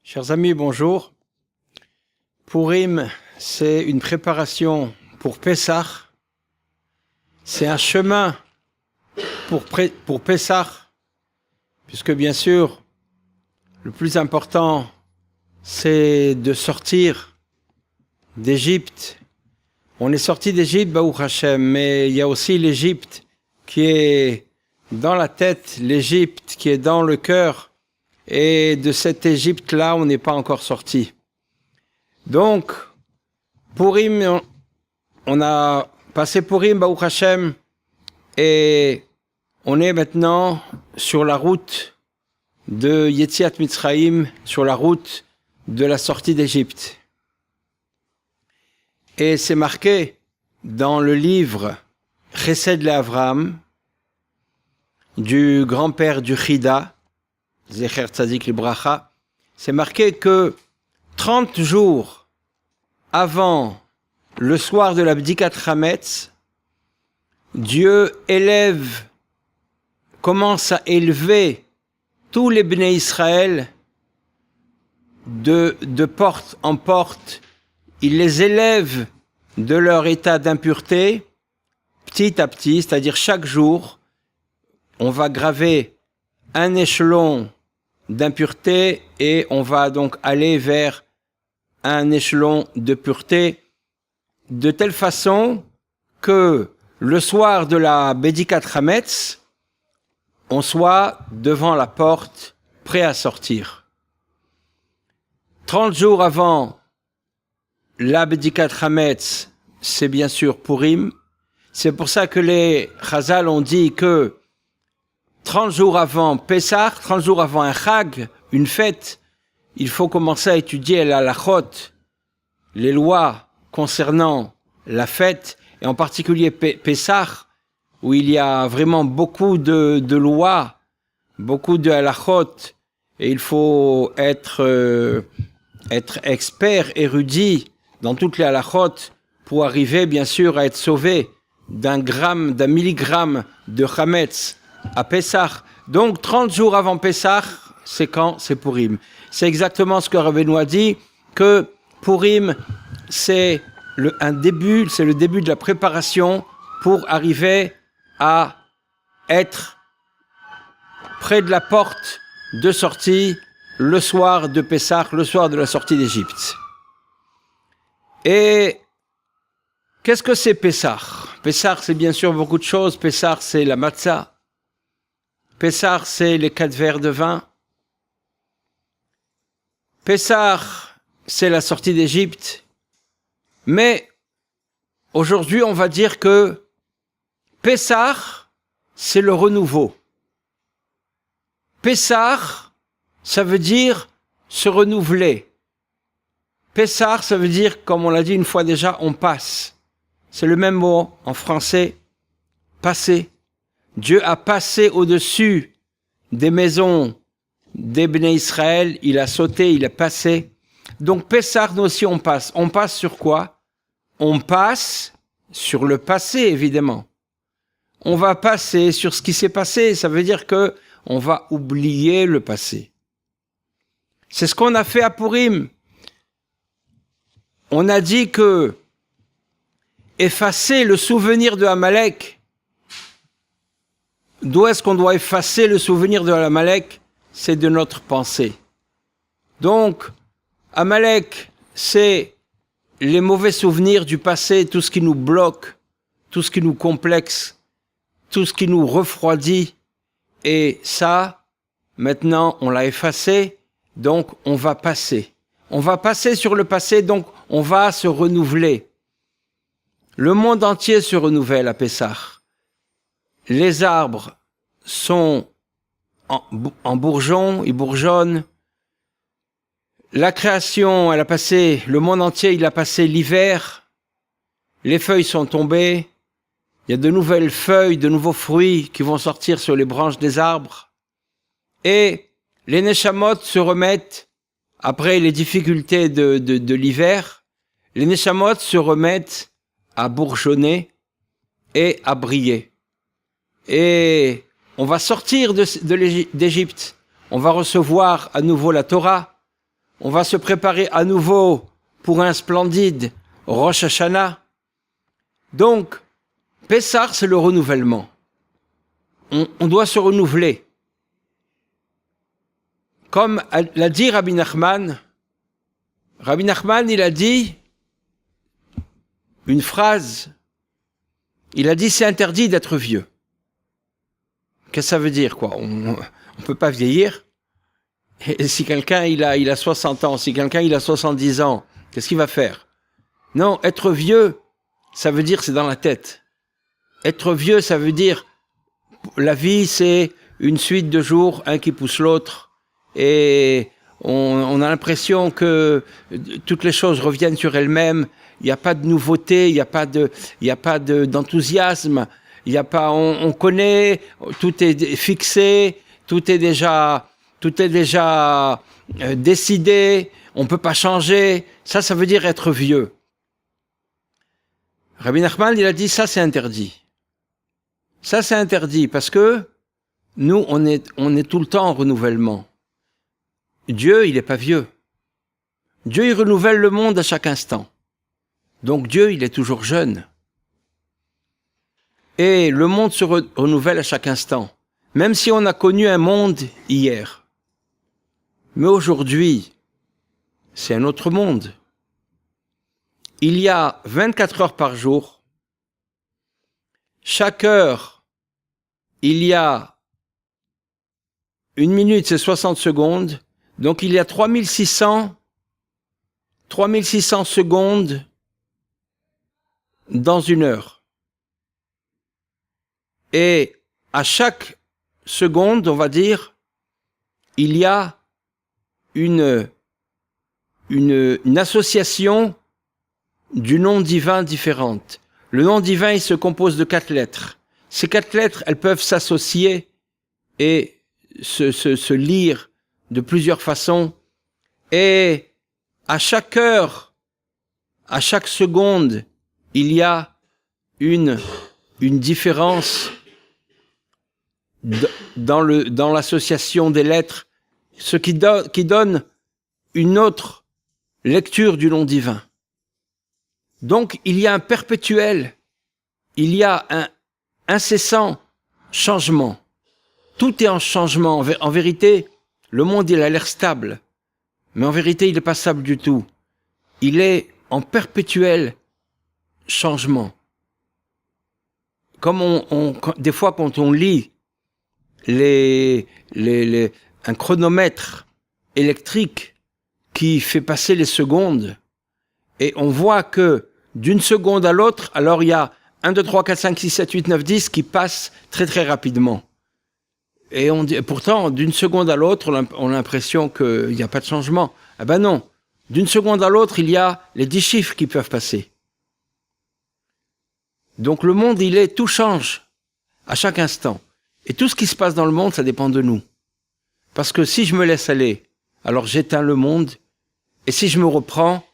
Chers amis, bonjour. Purim, c'est une préparation pour Pessah. C'est un chemin pour Pessah, puisque bien sûr, le plus important, c'est de sortir d'Égypte. On est sorti d'Égypte, Baruch Hashem, mais il y a aussi l'Égypte qui est dans la tête, l'Égypte qui est dans le cœur. Et de cette Égypte-là, on n'est pas encore sorti. Donc, Purim, on a passé Purim, Baruch Hashem, et on est maintenant sur la route de Yetziat Mitzrayim, sur la route de la sortie d'Égypte. Et c'est marqué dans le livre Chesed LeAvraham, du grand-père du Chida, Zecher Tzadik Libracha, c'est marqué que 30 jours avant le soir de la Bdikat Chametz, Dieu commence à élever tous les Bnei Israël de porte en porte. Il les élève de leur état d'impureté petit à petit, c'est-à-dire chaque jour, on va graver un échelon d'impureté et on va donc aller vers un échelon de pureté de telle façon que le soir de la Bedikat Chametz, on soit devant la porte, prêt à sortir. 30 jours avant la Bedikat Chametz, c'est bien sûr Purim. C'est pour ça que les Chazal ont dit que 30 jours avant Pessah, 30 jours avant un Chag, une fête, il faut commencer à étudier la halachot, les lois concernant la fête, et en particulier Pessah, où il y a vraiment beaucoup de lois, beaucoup de halachot, et il faut être expert, érudit dans toutes les halachot pour arriver bien sûr à être sauvé d'un milligramme de Chametz à Pessah. Donc 30 jours avant Pessah, c'est quand? C'est Purim. C'est exactement ce que Rabbeinu a dit, que Purim, c'est le début de la préparation pour arriver à être près de la porte de sortie le soir de Pessah, le soir de la sortie d'Égypte. Et qu'est-ce que c'est Pessah? Pessah, c'est bien sûr beaucoup de choses. Pessah, c'est la matzah. Pessah, c'est les 4 verres de vin. Pessah, c'est la sortie d'Égypte. Mais aujourd'hui, on va dire que Pessah, c'est le renouveau. Pessah, ça veut dire se renouveler. Pessah, ça veut dire, comme on l'a dit une fois déjà, on passe. C'est le même mot en français, passer. Dieu a passé au-dessus des maisons des Bnei Israël, il a sauté, il a passé. Donc Pessah, nous aussi on passe. On passe sur quoi? On passe sur le passé, évidemment. On va passer sur ce qui s'est passé, ça veut dire que on va oublier le passé. C'est ce qu'on a fait à Purim. On a dit que effacer le souvenir de Amalek. D'où est-ce qu'on doit effacer le souvenir de Amalek? C'est de notre pensée. Donc, Amalek, c'est les mauvais souvenirs du passé, tout ce qui nous bloque, tout ce qui nous complexe, tout ce qui nous refroidit. Et ça, maintenant, on l'a effacé, donc on va passer. On va passer sur le passé, donc on va se renouveler. Le monde entier se renouvelle à Pessah. Les arbres sont en bourgeons, ils bourgeonnent. La création, le monde entier, il a passé l'hiver. Les feuilles sont tombées. Il y a de nouvelles feuilles, de nouveaux fruits qui vont sortir sur les branches des arbres. Et les neshamot se remettent après les difficultés de l'hiver. les neshamot se remettent à bourgeonner et à briller. Et on va sortir d'Égypte. On va recevoir à nouveau la Torah. On va se préparer à nouveau pour un splendide Rosh Hashanah. Donc, Pessah, c'est le renouvellement. On doit se renouveler. Comme l'a dit Rabbi Nachman, il a dit une phrase, il a dit c'est interdit d'être vieux. Qu'est-ce que ça veut dire, quoi? On ne peut pas vieillir. Et si quelqu'un il a 60 ans, si quelqu'un il a 70 ans, qu'est-ce qu'il va faire? Non, être vieux, ça veut dire c'est dans la tête. Être vieux, ça veut dire la vie c'est une suite de jours, un qui pousse l'autre, et on a l'impression que toutes les choses reviennent sur elles-mêmes. Il n'y a pas de nouveauté, il n'y a pas d'enthousiasme, il n'y a pas, on connaît, tout est fixé, tout est déjà décidé, on peut pas changer. Ça veut dire être vieux. Rabbi Nachman, il a dit ça c'est interdit. Ça c'est interdit parce que nous on est tout le temps en renouvellement. Dieu, il n'est pas vieux. Dieu, il renouvelle le monde à chaque instant. Donc Dieu, il est toujours jeune. Et le monde se renouvelle à chaque instant. Même si on a connu un monde hier. Mais aujourd'hui, c'est un autre monde. Il y a 24 heures par jour. Chaque heure, il y a 1 minute, c'est 60 secondes. Donc il y a 3600 secondes dans une heure. Et à chaque seconde, on va dire, il y a une association du nom divin différente. Le nom divin, il se compose de 4 lettres. Ces 4 lettres, elles peuvent s'associer et se lire de plusieurs façons. Et à chaque heure, à chaque seconde, il y a une différence dans l'association des lettres, ce qui donne une autre lecture du nom divin. Donc, il y a un perpétuel, il y a un incessant changement. Tout est en changement. En vérité, le monde, il a l'air stable. Mais en vérité, il n'est pas stable du tout. Il est en perpétuel changement. Comme des fois, quand on lit un chronomètre électrique qui fait passer les secondes, et on voit que d'une seconde à l'autre, alors il y a 1, 2, 3, 4, 5, 6, 7, 8, 9, 10 qui passent très très rapidement. Et pourtant, d'une seconde à l'autre, on a l'impression qu'il n'y a pas de changement. Ah ben non, d'une seconde à l'autre, il y a les 10 chiffres qui peuvent passer. Donc le monde, tout change à chaque instant. Et tout ce qui se passe dans le monde, ça dépend de nous. Parce que si je me laisse aller, alors j'éteins le monde. Et si je me reprends,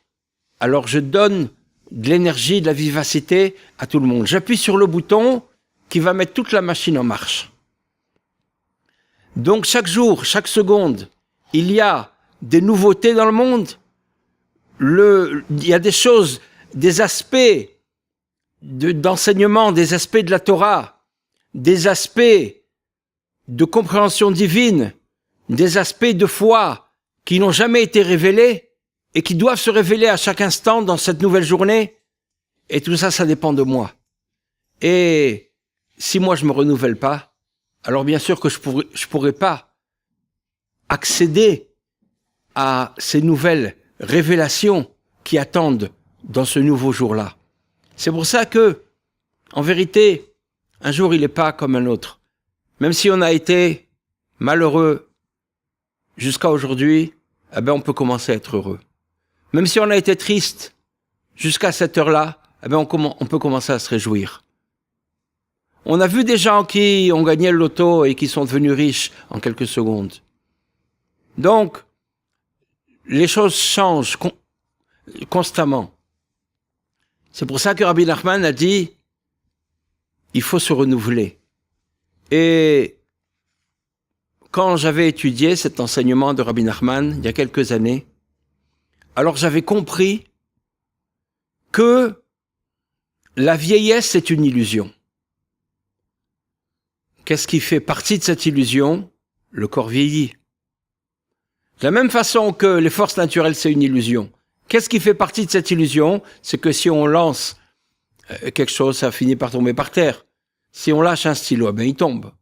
alors je donne de l'énergie, de la vivacité à tout le monde. J'appuie sur le bouton qui va mettre toute la machine en marche. Donc chaque jour, chaque seconde, il y a des nouveautés dans le monde. Il y a des choses, des aspects d'enseignement, des aspects de la Torah, des aspects de compréhension divine, des aspects de foi qui n'ont jamais été révélés et qui doivent se révéler à chaque instant dans cette nouvelle journée. Et tout ça, ça dépend de moi. Et si moi je me renouvelle pas, alors bien sûr que je pourrais pas accéder à ces nouvelles révélations qui attendent dans ce nouveau jour-là. C'est pour ça que, en vérité, un jour il n'est pas comme un autre. Même si on a été malheureux jusqu'à aujourd'hui, eh ben on peut commencer à être heureux. Même si on a été triste jusqu'à cette heure-là, eh ben on peut commencer à se réjouir. On a vu des gens qui ont gagné le loto et qui sont devenus riches en quelques secondes. Donc, les choses changent constamment. C'est pour ça que Rabbi Nachman a dit, il faut se renouveler. Et quand j'avais étudié cet enseignement de Rabbi Nachman, il y a quelques années, alors j'avais compris que la vieillesse, c'est une illusion. Qu'est-ce qui fait partie de cette illusion? Le corps vieillit. De la même façon que les forces naturelles, c'est une illusion. Qu'est-ce qui fait partie de cette illusion? C'est que si on lance quelque chose, ça finit par tomber par terre. Si on lâche un stylo, ben il tombe.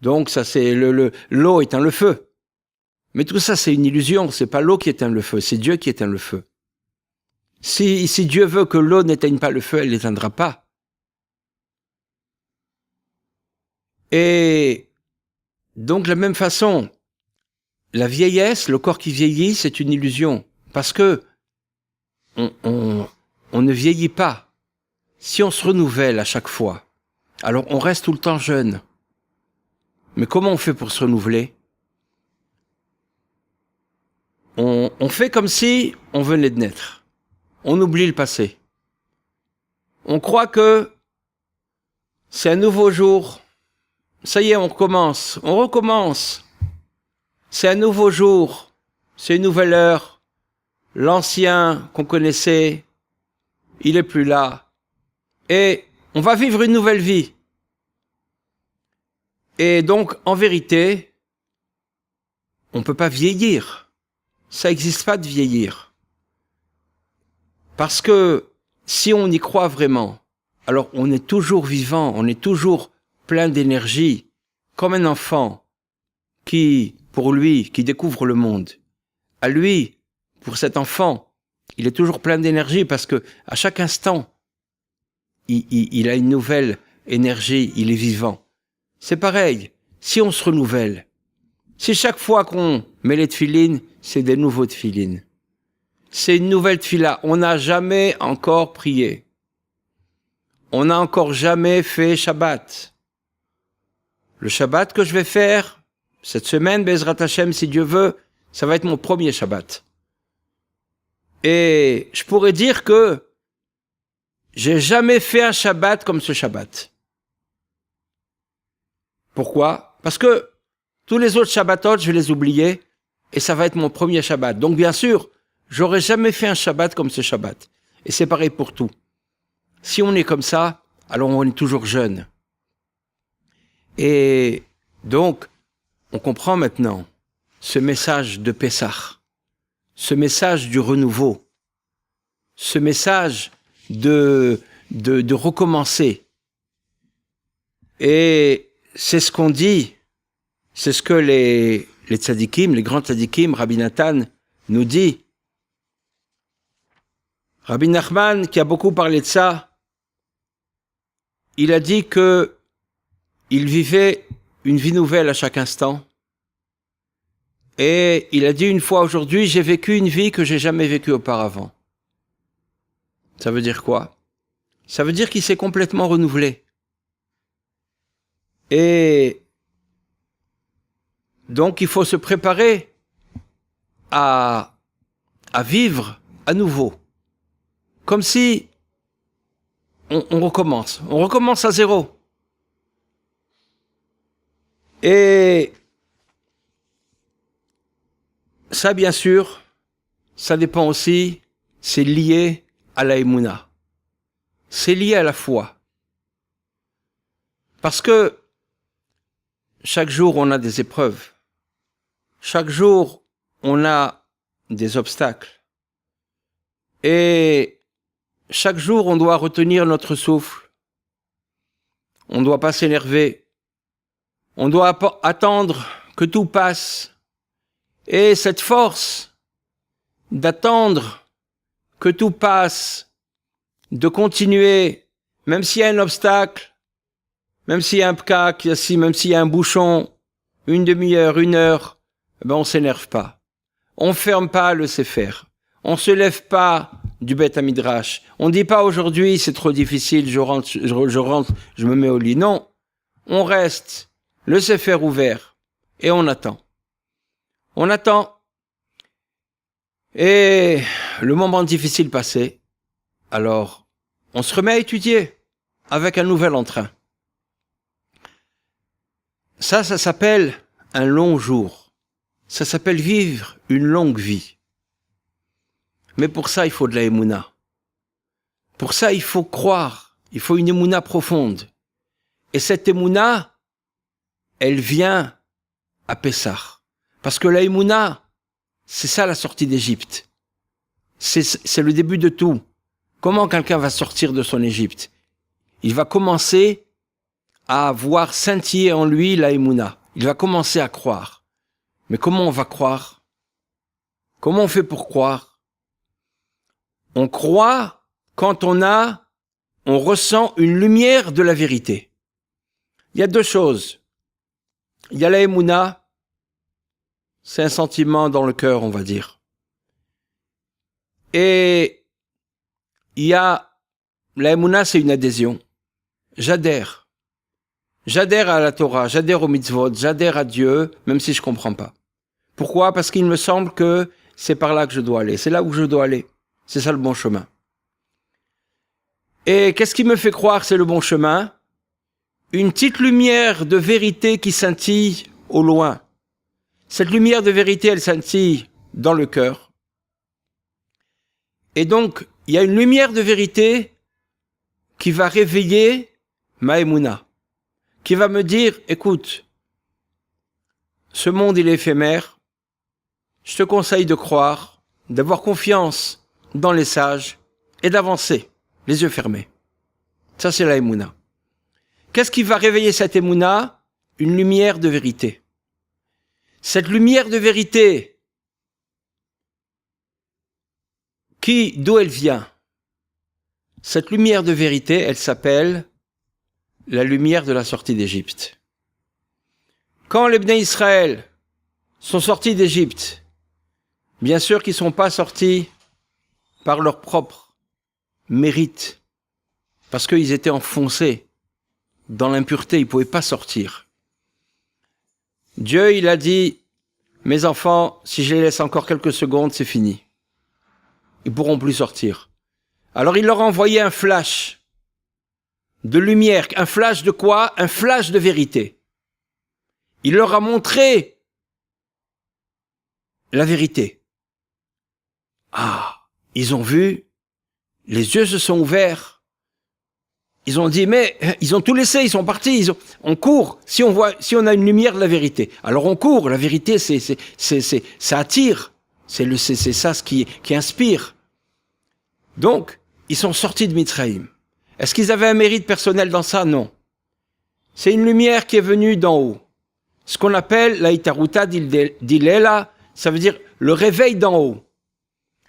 Donc ça, c'est l'eau éteint le feu. Mais tout ça, c'est une illusion. C'est pas l'eau qui éteint le feu, c'est Dieu qui éteint le feu. Si Dieu veut que l'eau n'éteigne pas le feu, elle l'éteindra pas. Et donc, de la même façon, la vieillesse, le corps qui vieillit, c'est une illusion. Parce que on ne vieillit pas. Si on se renouvelle à chaque fois, alors on reste tout le temps jeune. Mais comment on fait pour se renouveler? On fait comme si on venait de naître. On oublie le passé. On croit que c'est un nouveau jour. Ça y est, on recommence. On recommence. C'est un nouveau jour. C'est une nouvelle heure. L'ancien qu'on connaissait, il est plus là. Et on va vivre une nouvelle vie. Et donc, en vérité, on ne peut pas vieillir. Ça n'existe pas de vieillir. Parce que si on y croit vraiment, alors on est toujours vivant, on est toujours plein d'énergie, comme un enfant qui, pour lui, qui découvre le monde. À lui, pour cet enfant, il est toujours plein d'énergie parce que à chaque instant, il a une nouvelle énergie, il est vivant. C'est pareil, si on se renouvelle, si chaque fois qu'on met les tefilines, c'est des nouveaux tefilines. C'est une nouvelle tefila. On n'a jamais encore prié. On n'a encore jamais fait Shabbat. Le Shabbat que je vais faire, cette semaine, Bezrat Hashem, si Dieu veut, ça va être mon premier Shabbat. Et je pourrais dire que j'ai jamais fait un Shabbat comme ce Shabbat. Pourquoi? Parce que tous les autres Shabbatot, je vais les oublier, et ça va être mon premier Shabbat. Donc bien sûr, j'aurais jamais fait un Shabbat comme ce Shabbat. Et c'est pareil pour tout. Si on est comme ça, alors on est toujours jeune. Et donc, on comprend maintenant ce message de Pessah, ce message du renouveau, ce message de recommencer. Et c'est ce qu'on dit, c'est ce que les tzadikim, les grands tzadikim, Rabbi Nathan nous dit. Rabbi Nachman, qui a beaucoup parlé de ça, il a dit que il vivait une vie nouvelle à chaque instant. Et il a dit une fois aujourd'hui, j'ai vécu une vie que j'ai jamais vécue auparavant. Ça veut dire quoi? Ça veut dire qu'il s'est complètement renouvelé. Et donc il faut se préparer à vivre à nouveau. Comme si on recommence à zéro. Et ça, bien sûr, ça dépend aussi, c'est lié à la Emouna. C'est lié à la foi. Parce que chaque jour, on a des épreuves. Chaque jour, on a des obstacles. Et chaque jour, on doit retenir notre souffle. On ne doit pas s'énerver. On doit attendre que tout passe. Et cette force d'attendre que tout passe, de continuer, même s'il y a un obstacle, même s'il y a un pkak, même s'il y a un bouchon, une demi-heure, une heure, ben on s'énerve pas. On ferme pas le sefer. On se lève pas du Beth Midrash. On dit pas aujourd'hui c'est trop difficile, je rentre, je me mets au lit. Non, on reste, le sefer ouvert, et on attend. On attend. Et le moment difficile passé, alors on se remet à étudier avec un nouvel entrain. Ça s'appelle un long jour. Ça s'appelle vivre une longue vie. Mais pour ça, il faut de la émouna. Pour ça, il faut croire. Il faut une émouna profonde. Et cette émouna, elle vient à Pessah. Parce que la émouna, c'est ça la sortie d'Égypte. C'est le début de tout. Comment quelqu'un va sortir de son Égypte? Il va commencer à voir scintiller en lui la émouna. Il va commencer à croire. Mais comment on va croire? Comment on fait pour croire? On croit quand on ressent une lumière de la vérité. Il y a deux choses. Il y a la émouna, c'est un sentiment dans le cœur, on va dire. Et il y a la émouna, c'est une adhésion. J'adhère. J'adhère à la Torah, j'adhère aux mitzvot, j'adhère à Dieu, même si je comprends pas. Pourquoi? Parce qu'il me semble que c'est par là que je dois aller. C'est là où je dois aller. C'est ça le bon chemin. Et qu'est-ce qui me fait croire que c'est le bon chemin? Une petite lumière de vérité qui scintille au loin. Cette lumière de vérité, elle scintille dans le cœur. Et donc, il y a une lumière de vérité qui va réveiller ma émouna, qui va me dire, écoute, ce monde il est éphémère, je te conseille de croire, d'avoir confiance dans les sages et d'avancer, les yeux fermés. Ça c'est la émouna. Qu'est-ce qui va réveiller cette émouna? Une lumière de vérité. Cette lumière de vérité, d'où elle vient? Cette lumière de vérité, elle s'appelle la lumière de la sortie d'Égypte. Quand les Bnei Israël sont sortis d'Égypte, bien sûr qu'ils ne sont pas sortis par leur propre mérite, parce qu'ils étaient enfoncés dans l'impureté, ils ne pouvaient pas sortir. Dieu, il a dit, mes enfants, si je les laisse encore quelques secondes, c'est fini. Ils ne pourront plus sortir. Alors il leur a envoyé un flash de lumière. Un flash de quoi? Un flash de vérité. Il leur a montré la vérité. Ah, ils ont vu, les yeux se sont ouverts. Ils ont dit, mais ils ont tout laissé, ils sont partis. On court si on a une lumière de la vérité. Alors on court. La vérité, ça attire. C'est ça ce qui inspire. Donc, ils sont sortis de Mitzrayim. Est-ce qu'ils avaient un mérite personnel dans ça? Non. C'est une lumière qui est venue d'en haut. Ce qu'on appelle la itaruta dilela, ça veut dire le réveil d'en haut.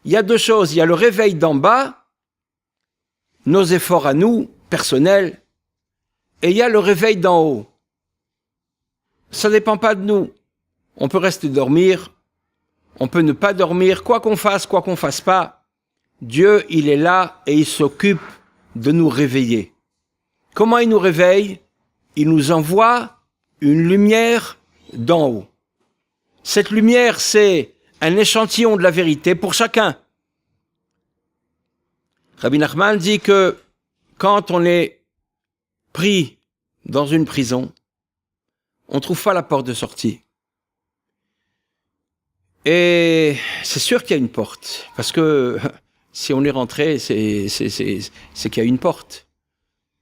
Il y a deux choses. Il y a le réveil d'en bas, nos efforts à nous, personnels, et il y a le réveil d'en haut. Ça ne dépend pas de nous. On peut rester dormir, on peut ne pas dormir, quoi qu'on fasse pas. Dieu, il est là et il s'occupe de nous réveiller. Comment il nous réveille? Il nous envoie une lumière d'en haut. Cette lumière, c'est un échantillon de la vérité pour chacun. Rabbi Nachman dit que quand on est pris dans une prison, on ne trouve pas la porte de sortie. Et c'est sûr qu'il y a une porte, parce que si on est rentré, c'est qu'il y a une porte.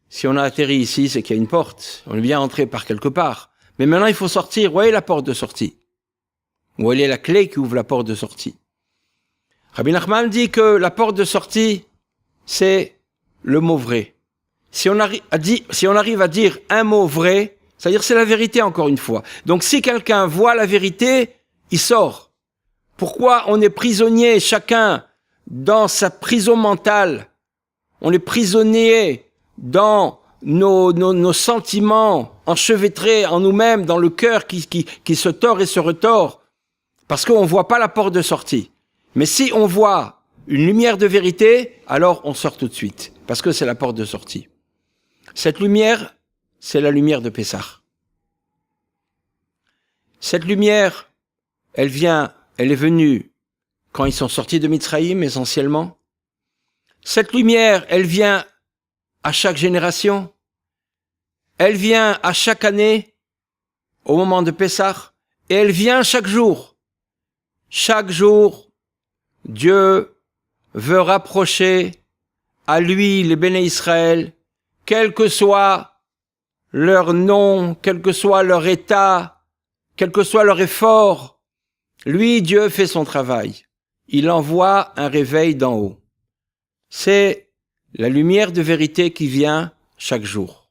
Si on a atterri ici, c'est qu'il y a une porte. On est bien entré par quelque part. Mais maintenant, il faut sortir. Où est la porte de sortie? Où est la clé qui ouvre la porte de sortie? Rabbi Nachman dit que la porte de sortie, c'est le mot vrai. Si on arrive à dire un mot vrai, c'est-à-dire c'est la vérité encore une fois. Donc si quelqu'un voit la vérité, il sort. Pourquoi on est prisonnier chacun dans sa prison mentale? On est prisonnier dans nos sentiments enchevêtrés en nous-mêmes, dans le cœur qui se tord et se retord, parce qu'on ne voit pas la porte de sortie. Mais si on voit une lumière de vérité, alors on sort tout de suite, parce que c'est la porte de sortie. Cette lumière, c'est la lumière de Pessah. Cette lumière, elle est venue quand ils sont sortis de Mitzrayim, essentiellement. Cette lumière, elle vient à chaque génération. Elle vient à chaque année, au moment de Pessah, et elle vient chaque jour. Chaque jour, Dieu veut rapprocher à lui les béné Israël, quel que soit leur nom, quel que soit leur état, quel que soit leur effort. Lui, Dieu fait son travail. Il envoie un réveil d'en haut. C'est la lumière de vérité qui vient chaque jour.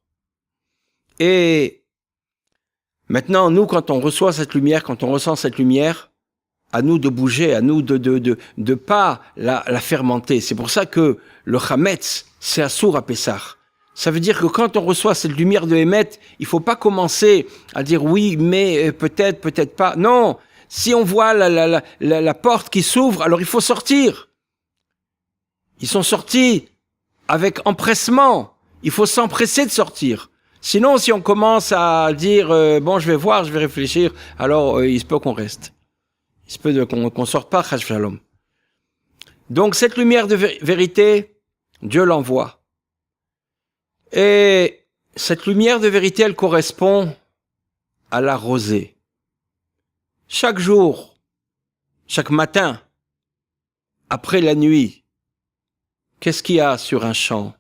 Et maintenant, nous, quand on reçoit cette lumière, quand on ressent cette lumière, à nous de bouger, à nous de pas la fermenter. C'est pour ça que le Hametz, c'est assour à Pessah. Ça veut dire que quand on reçoit cette lumière de Hémet, il faut pas commencer à dire oui, mais peut-être, peut-être pas. Non, si on voit la porte qui s'ouvre, alors il faut sortir. Ils sont sortis avec empressement. Il faut s'empresser de sortir. Sinon, si on commence à dire bon, je vais voir, je vais réfléchir, alors il se peut qu'on reste. Il se peut qu'on sorte pas, Chas Shalom. Donc cette lumière de vérité, Dieu l'envoie. Et cette lumière de vérité, elle correspond à la rosée. Chaque jour, chaque matin, après la nuit, qu'est-ce qu'il y a sur un champ?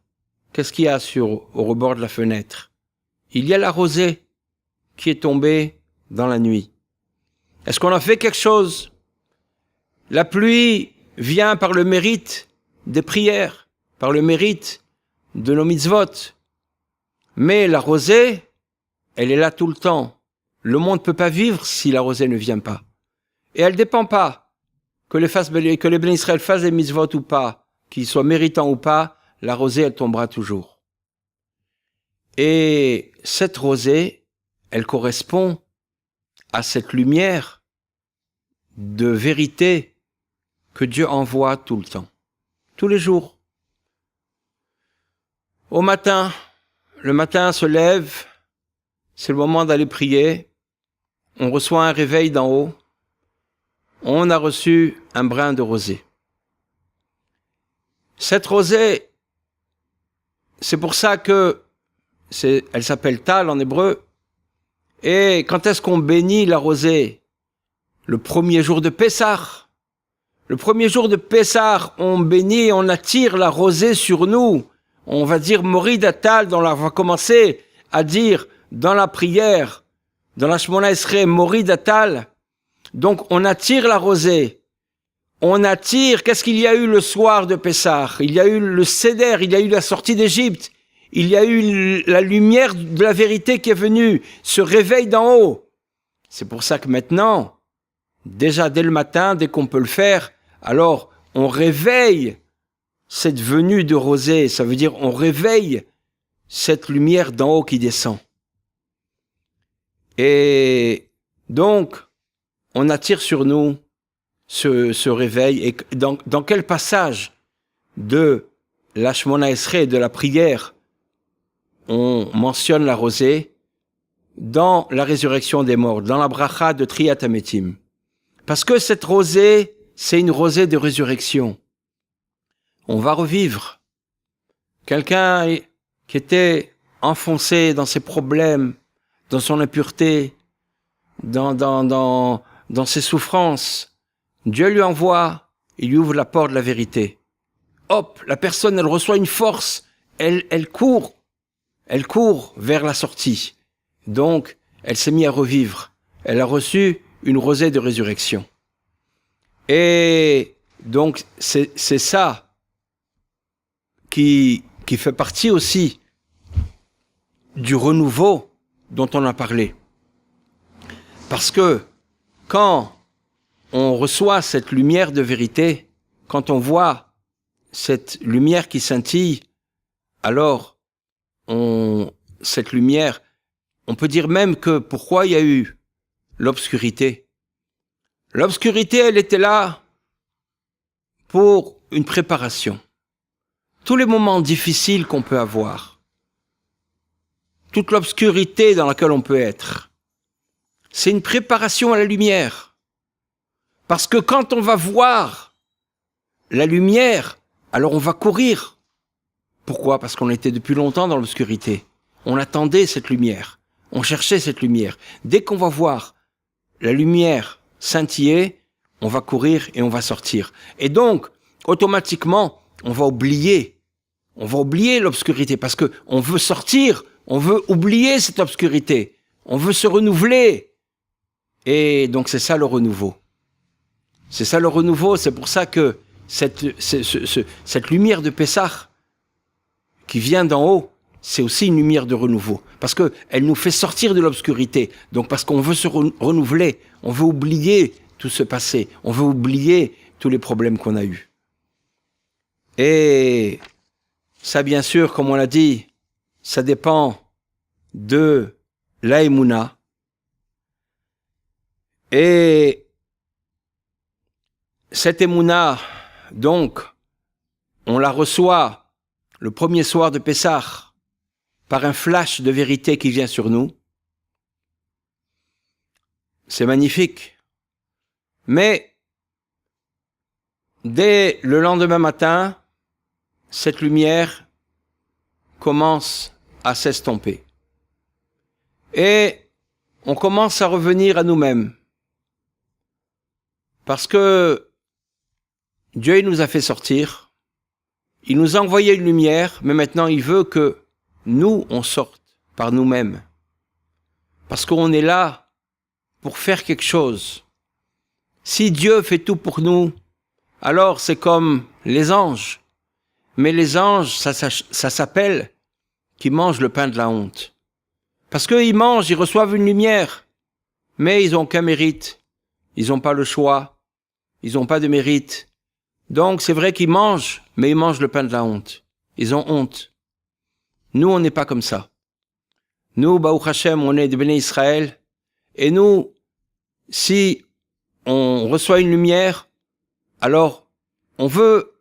Qu'est-ce qu'il y a au rebord de la fenêtre? Il y a la rosée qui est tombée dans la nuit. Est-ce qu'on a fait quelque chose? La pluie vient par le mérite des prières, par le mérite de nos mitzvot. Mais la rosée, elle est là tout le temps. Le monde ne peut pas vivre si la rosée ne vient pas. Et elle ne dépend pas que les béné Israël fassent des mitzvot ou pas, qu'ils soient méritants ou pas, la rosée, elle tombera toujours. Et cette rosée, elle correspond à cette lumière de vérité que Dieu envoie tout le temps, tous les jours. Au matin, le matin se lève, c'est le moment d'aller prier, on reçoit un réveil d'en haut, on a reçu un brin de rosée. Cette rosée, c'est pour ça que elle s'appelle Tal en hébreu. Et quand est-ce qu'on bénit la rosée? Le premier jour de Pessah. Le premier jour de Pessah, on bénit, on attire la rosée sur nous. On va dire Morid Atal, on va commencer à dire dans la prière, dans la Shemona Esrei, Morid Atal. Donc on attire la rosée. On attire, qu'est-ce qu'il y a eu le soir de Pessah? Il y a eu le Seder, il y a eu la sortie d'Égypte. Il y a eu la lumière de la vérité qui est venue, ce réveil d'en haut. C'est pour ça que maintenant, déjà dès le matin, dès qu'on peut le faire, alors on réveille cette venue de rosée. Ça veut dire on réveille cette lumière d'en haut qui descend. Et donc, on attire sur nous ce réveil. Et dans quel passage de la Shemona Esrei, de la prière, on mentionne la rosée? Dans la résurrection des morts, dans la bracha de Triyat Hametim. Parce que cette rosée, c'est une rosée de résurrection. On va revivre. Quelqu'un qui était enfoncé dans ses problèmes, dans son impureté, dans ses souffrances, Dieu lui envoie, il lui ouvre la porte de la vérité. Hop, la personne, elle reçoit une force, elle court vers la sortie. Donc, elle s'est mise à revivre. Elle a reçu une rosée de résurrection. Et donc, c'est ça qui fait partie aussi du renouveau dont on a parlé. Parce que quand on reçoit cette lumière de vérité, quand on voit cette lumière qui scintille, alors cette lumière, on peut dire même que pourquoi il y a eu l'obscurité. L'obscurité, elle était là pour une préparation. Tous les moments difficiles qu'on peut avoir, toute l'obscurité dans laquelle on peut être, c'est une préparation à la lumière. Parce que quand on va voir la lumière, alors on va courir. Pourquoi? Parce qu'on était depuis longtemps dans l'obscurité. On attendait cette lumière. On cherchait cette lumière. Dès qu'on va voir la lumière scintiller, on va courir et on va sortir. Et donc, automatiquement, on va oublier l'obscurité parce que on veut sortir, on veut oublier cette obscurité, on veut se renouveler. Et donc, c'est ça le renouveau. C'est ça le renouveau, c'est pour ça que cette lumière de Pessah qui vient d'en haut, c'est aussi une lumière de renouveau. Parce qu'elle nous fait sortir de l'obscurité. Donc parce qu'on veut se renouveler, on veut oublier tout ce passé, on veut oublier tous les problèmes qu'on a eus. Et ça, bien sûr, comme on l'a dit, ça dépend de la Emouna. Et cette Emouna, donc, on la reçoit le premier soir de Pessah par un flash de vérité qui vient sur nous. C'est magnifique. Mais dès le lendemain matin, cette lumière commence à s'estomper. Et on commence à revenir à nous-mêmes. Parce que Dieu il nous a fait sortir, il nous a envoyé une lumière, mais maintenant il veut que nous, on sorte par nous-mêmes. Parce qu'on est là pour faire quelque chose. Si Dieu fait tout pour nous, alors c'est comme les anges. Mais les anges, ça s'appelle qu'ils mangent le pain de la honte. Parce qu'ils mangent, ils reçoivent une lumière, mais ils n'ont aucun mérite. Ils n'ont pas le choix. Ils n'ont pas de mérite. Donc c'est vrai qu'ils mangent, mais ils mangent le pain de la honte. Ils ont honte. Nous, on n'est pas comme ça. Nous, Baruch Hashem, on est des Béné Israël. Et nous, si on reçoit une lumière, alors on veut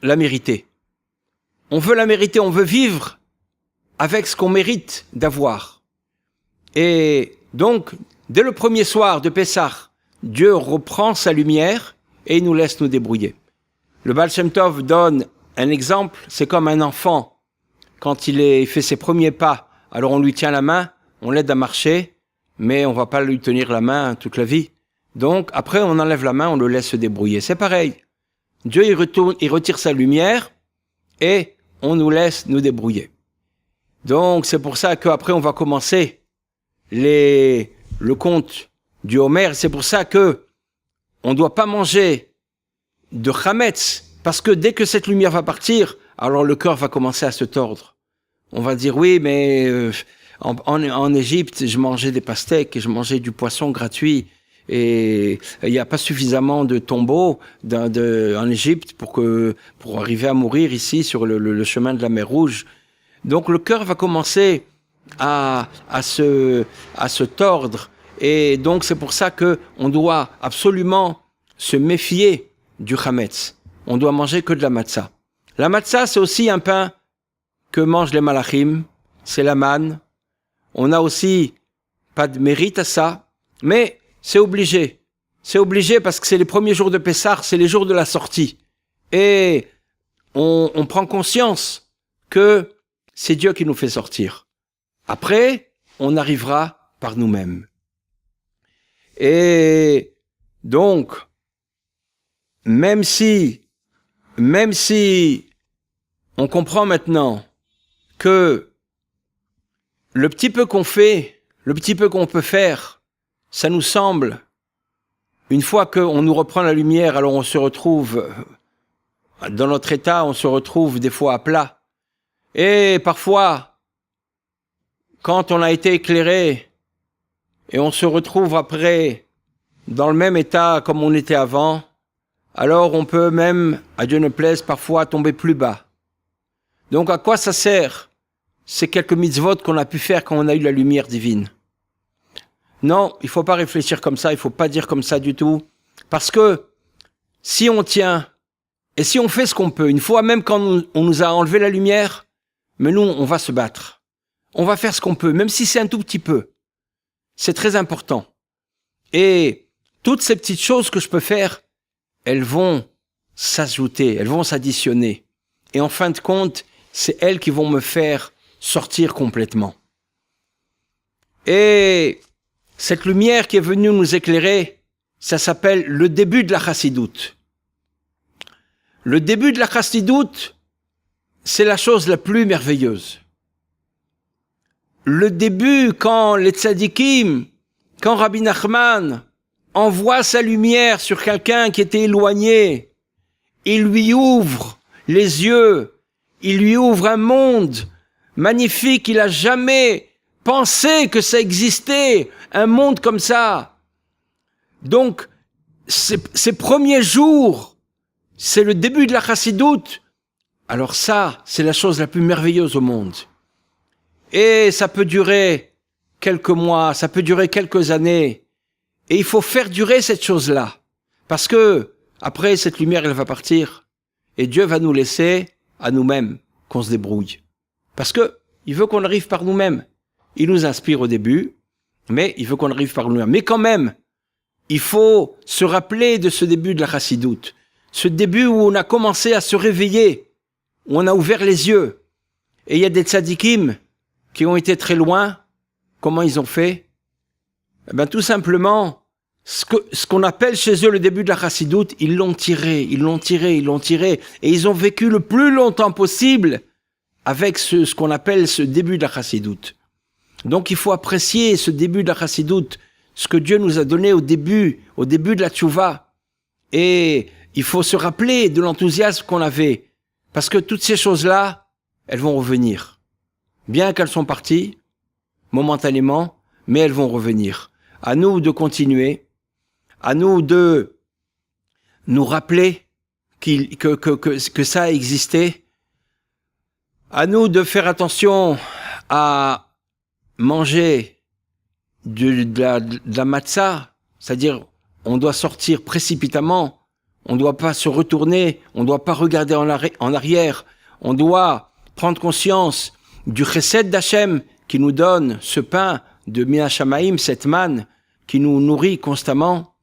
la mériter. On veut la mériter, on veut vivre avec ce qu'on mérite d'avoir. Et donc, dès le premier soir de Pessah, Dieu reprend sa lumière et il nous laisse nous débrouiller. Le Baal Shem Tov donne un exemple, c'est comme un enfant, quand il fait ses premiers pas, alors on lui tient la main, on l'aide à marcher, mais on va pas lui tenir la main toute la vie. Donc, après, on enlève la main, on le laisse se débrouiller. C'est pareil. Dieu, il retire sa lumière et on nous laisse nous débrouiller. Donc, c'est pour ça qu'après, on va commencer le conte du Homer. C'est pour ça que on ne doit pas manger de chametz, parce que dès que cette lumière va partir, alors le cœur va commencer à se tordre. On va dire, oui, mais en Égypte, je mangeais des pastèques, je mangeais du poisson gratuit, et il n'y a pas suffisamment de tombeaux en Égypte pour arriver à mourir ici sur le chemin de la mer Rouge. Donc le cœur va commencer à se tordre, et donc c'est pour ça que on doit absolument se méfier du chametz. On doit manger que de la matzah. La matzah, c'est aussi un pain que mangent les malachim, c'est la manne. On n'a aussi pas de mérite à ça, mais c'est obligé. C'est obligé parce que c'est les premiers jours de Pessah, c'est les jours de la sortie. Et on prend conscience que c'est Dieu qui nous fait sortir. Après, on arrivera par nous-mêmes. Et donc, même si on comprend maintenant que le petit peu qu'on fait, le petit peu qu'on peut faire, ça nous semble, une fois qu'on nous reprend la lumière, alors on se retrouve dans notre état, on se retrouve des fois à plat. Et parfois, quand on a été éclairé, et on se retrouve après dans le même état comme on était avant, alors on peut même, à Dieu ne plaise, parfois tomber plus bas. Donc à quoi ça sert ces quelques mitzvot qu'on a pu faire quand on a eu la lumière divine? Non, il faut pas réfléchir comme ça, il faut pas dire comme ça du tout. Parce que si on tient, et si on fait ce qu'on peut, une fois même quand on nous a enlevé la lumière, mais nous, on va se battre. On va faire ce qu'on peut, même si c'est un tout petit peu. C'est très important. Et toutes ces petites choses que je peux faire, elles vont s'ajouter, elles vont s'additionner. Et en fin de compte, c'est elles qui vont me faire sortir complètement. Et cette lumière qui est venue nous éclairer, ça s'appelle le début de la chassidoute. Le début de la chassidoute, c'est la chose la plus merveilleuse. Le début, quand les tzadikim, quand Rabbi Nachman envoie sa lumière sur quelqu'un qui était éloigné, il lui ouvre les yeux, il lui ouvre un monde magnifique, il n'a jamais pensé que ça existait, un monde comme ça. Donc, ces premiers jours, c'est le début de la chassidoute. Alors ça, c'est la chose la plus merveilleuse au monde. Et ça peut durer quelques mois, ça peut durer quelques années. Et il faut faire durer cette chose-là. Parce que, après, cette lumière, elle va partir. Et Dieu va nous laisser à nous-mêmes qu'on se débrouille. Parce que, il veut qu'on arrive par nous-mêmes. Il nous inspire au début, mais il veut qu'on arrive par nous-mêmes. Mais quand même, il faut se rappeler de ce début de la chassidoute. Ce début où on a commencé à se réveiller, où on a ouvert les yeux. Et il y a des tzadikim qui ont été très loin. Comment ils ont fait? Eh ben, tout simplement, ce qu'on appelle chez eux le début de la chassidoute, ils l'ont tiré, et ils ont vécu le plus longtemps possible avec ce qu'on appelle ce début de la chassidoute. Donc il faut apprécier ce début de la chassidoute, ce que Dieu nous a donné au début de la tchouva. Et il faut se rappeler de l'enthousiasme qu'on avait, parce que toutes ces choses-là, elles vont revenir. Bien qu'elles sont parties, momentanément, mais elles vont revenir. À nous de continuer, à nous de nous rappeler que ça a existé, à nous de faire attention à manger de la matzah, c'est-à-dire on doit sortir précipitamment, on ne doit pas se retourner, on ne doit pas regarder en arrière, on doit prendre conscience du chesed d'Hachem qui nous donne ce pain de Min HaShamayim, cette manne qui nous nourrit constamment.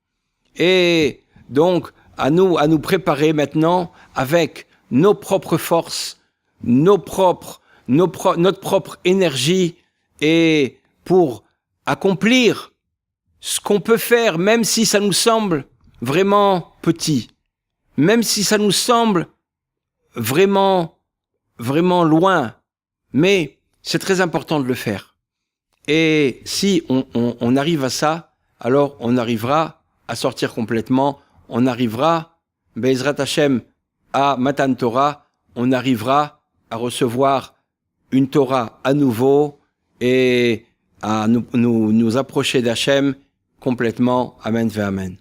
Et donc, à nous préparer maintenant avec nos propres forces, notre propre énergie, et pour accomplir ce qu'on peut faire, même si ça nous semble vraiment petit, même si ça nous semble vraiment loin, mais c'est très important de le faire. Et si on arrive à ça, alors on arrivera à sortir complètement, on arrivera, Be'ezrat Hashem, à Matan Torah, on arrivera à recevoir une Torah à nouveau et à nous approcher d'Hachem complètement. Amen ve Amen.